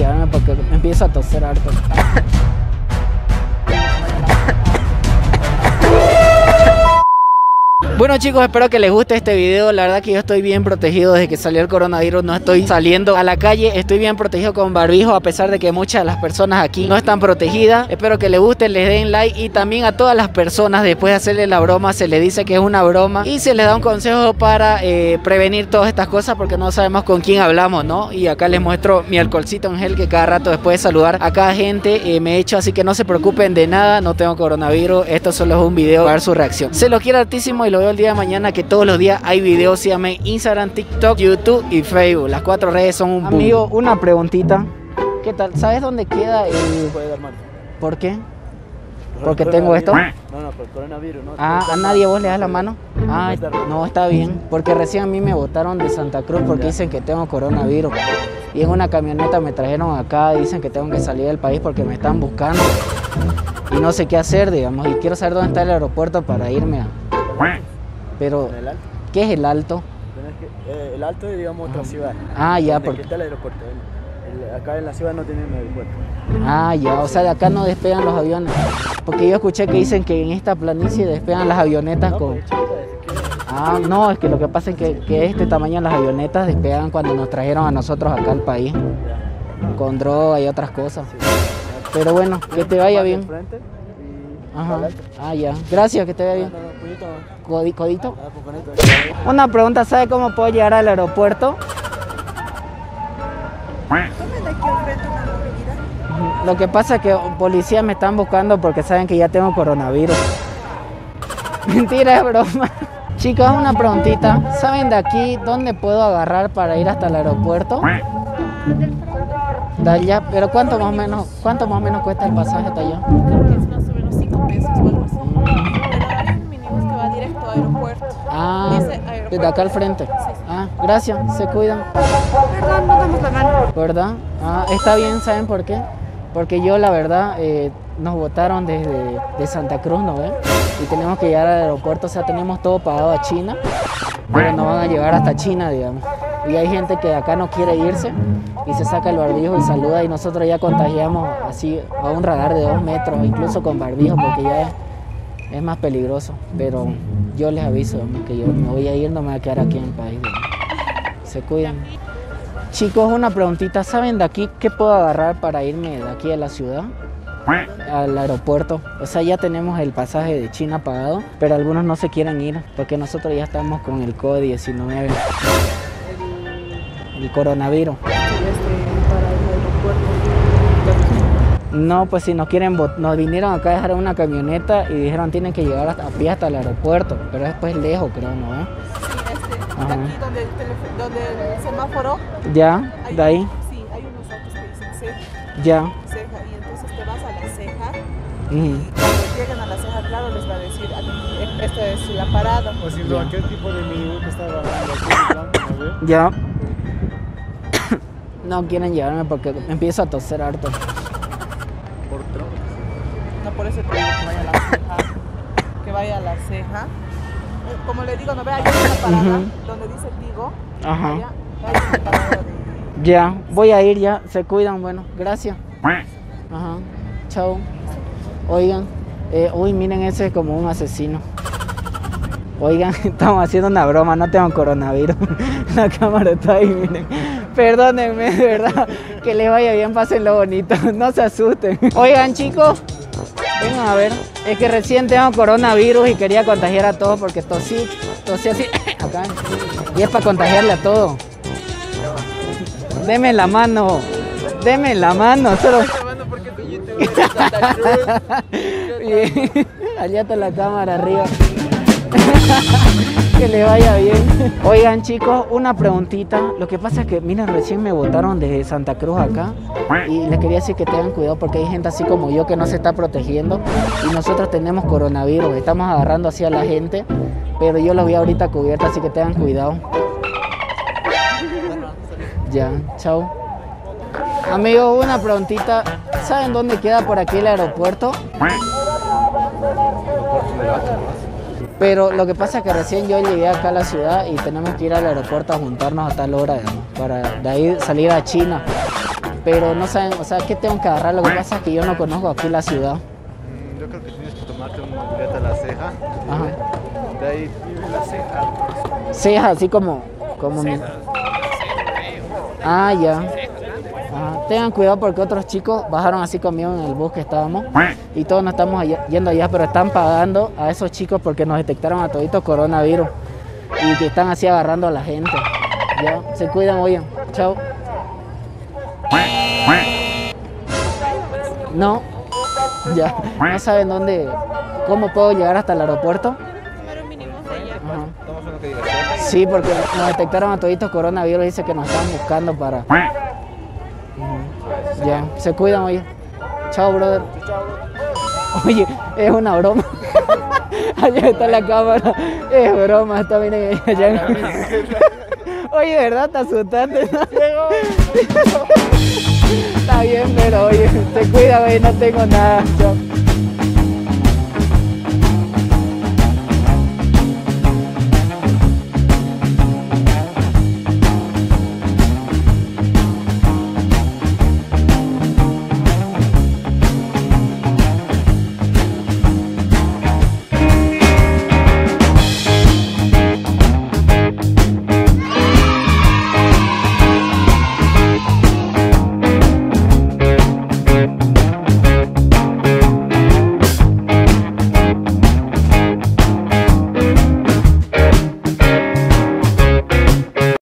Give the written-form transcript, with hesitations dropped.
llevarme porque me empiezo a toser harto. Bueno chicos, espero que les guste este video. La verdad que yo estoy bien protegido desde que salió el coronavirus. No estoy saliendo a la calle, estoy bien protegido con barbijo, a pesar de que muchas de las personas aquí no están protegidas. Espero que les guste, les den like, y también a todas las personas, después de hacerle la broma, se les dice que es una broma y se les da un consejo para prevenir todas estas cosas, porque no sabemos con quién hablamos, ¿no? Y acá les muestro mi alcoholcito en gel, que cada rato después de saludar a cada gente me echo, así que no se preocupen de nada, no tengo coronavirus. Esto solo es un video para ver su reacción. Se los quiero hartísimo y lo veo el día de mañana, que todos los días hay videos. Síganme Instagram, TikTok, YouTube y Facebook. Las 4 redes son un boom. Amigo, una preguntita. ¿Qué tal? ¿Sabes dónde queda el...? Puede dar mal. ¿Por qué? ¿Porque tengo esto? No, por el coronavirus, ¿no? Ah, ¿a nadie vos le das la mano? Ah, no, está bien. Porque recién a mí me botaron de Santa Cruz porque dicen que tengo coronavirus. Y en una camioneta me trajeron acá y dicen que tengo que salir del país porque me están buscando. Y no sé qué hacer, digamos. Y quiero saber dónde está el aeropuerto para irme a... Pero, ¿El Alto? ¿qué es el Alto? El Alto es, digamos, otra ciudad. Ah, ya, porque está el aeropuerto. Acá en la ciudad no tienen aeropuerto. Ah, ya, o sea, de acá no despegan los aviones. Porque yo escuché que dicen que en esta planicie despegan las avionetas con... Ah, no, es que lo que pasa es que este tamaño las avionetas despegan cuando nos trajeron a nosotros acá al país. Con droga y otras cosas. Pero bueno, que te vaya bien. Ajá. Ah, ya. Gracias, que te vaya bien. ¿Codito? Una pregunta, ¿sabe cómo puedo llegar al aeropuerto? Lo que pasa es que policías me están buscando porque saben que ya tengo coronavirus. Mentira, es broma. Chicos, una preguntita. ¿Saben de aquí dónde puedo agarrar para ir hasta el aeropuerto? De allá, pero ¿cuánto más o menos cuesta el pasaje hasta allá? Creo que es más o menos 5 pesos o algo así. Pero hay un mínimo que va directo a aeropuerto. Ah, Dice aeropuerto. desde acá al frente. Sí, sí. Ah, gracias, se cuidan. Perdón, no damos la mano. ¿Verdad? Ah, está bien, ¿saben por qué? Porque yo, la verdad, nos botaron de Santa Cruz, ¿no ven? Y tenemos que llegar al aeropuerto, o sea, tenemos todo pagado a China, pero nos van a llevar hasta China, digamos. Y hay gente que acá no quiere irse y se saca el barbijo y saluda, y nosotros ya contagiamos así a un radar de 2 metros, incluso con barbijo, porque ya es más peligroso. Pero yo les aviso, digamos, que yo me voy a ir, no me voy a quedar aquí en el país, digamos. Se cuidan. Chicos, una preguntita, ¿saben de aquí qué puedo agarrar para irme de aquí a la ciudad? Al aeropuerto. O sea, ya tenemos el pasaje de China pagado, pero algunos no se quieren ir porque nosotros ya estamos con el COVID-19, el coronavirus. No, pues si nos quieren, nos vinieron acá a dejar una camioneta y dijeron tienen que llegar a pie hasta el aeropuerto, pero después lejos, creo, ¿no? Sí, aquí donde el semáforo. Ya, de ahí. Sí, hay unos autos que dicen ceja. Ya. Ceja, y entonces te vas a la ceja. Y cuando lleguen a la ceja, claro, les va a decir, esta es la parada. O si no, ¿qué tipo de minibús está agarrando aquí? Ya. No quieren llevarme porque empiezo a toser harto. Por tronco. No, por eso te digo que vaya a la ceja. Que vaya a la ceja. Como le digo, no vea, hay una parada donde dice Tigo. Ajá. Allá, hay una parada de... Ya, voy a ir ya, se cuidan, bueno, gracias. Ajá, chao. Oigan, uy, miren, ese es como un asesino. Oigan, estamos haciendo una broma, no tengo coronavirus. La cámara está ahí, miren. Perdónenme, de verdad. Que les vaya bien, pásenlo bonito. No se asusten. Oigan, chicos, vengan a ver. Es que recién tengo coronavirus y quería contagiar a todos porque tosí así. Acá. Y es para contagiarle a todos. Deme la mano. Deme la mano. Solo... Bien. Allá está la cámara arriba. Que le vaya bien. Oigan, chicos, una preguntita. Lo que pasa es que, miren, recién me botaron desde Santa Cruz acá. Y les quería decir que tengan cuidado porque hay gente así como yo que no se está protegiendo. Y nosotros tenemos coronavirus. Estamos agarrando así a la gente. Pero yo los vi ahorita cubierta, así que tengan cuidado. Ya, chao. Amigos, una preguntita. ¿Saben dónde queda por aquí el aeropuerto? Pero lo que pasa es que recién yo llegué acá a la ciudad y tenemos que ir al aeropuerto a juntarnos a tal hora, digamos, para de ahí salir a China. pero no saben, o sea, ¿qué tengo que agarrar? Lo que pasa es que yo no conozco aquí la ciudad. Yo creo que tienes que tomarte una muleta a la ceja. Ajá. De ahí la ceja. Ceja, así como mi... Ah, ya. Ajá. Tengan cuidado porque otros chicos bajaron así conmigo en el bus que estábamos y todos nos estamos yendo allá, pero están pagando a esos chicos porque nos detectaron a toditos coronavirus y que están así agarrando a la gente. Ya, se cuidan, oye. Chao. No, ya, no saben dónde, cómo puedo llegar hasta el aeropuerto. Ajá. Tomas uno que diga ceja. Sí, porque nos detectaron a toditos coronavirus y dice que nos están buscando para... Ya, se cuidan, oye. Chao, brother. Oye, es una broma. Allá está la cámara. Es broma, está miren allá. Oye, ¿verdad? Te asustaste. Está bien, pero oye, se cuida, güey, no tengo nada. Chao.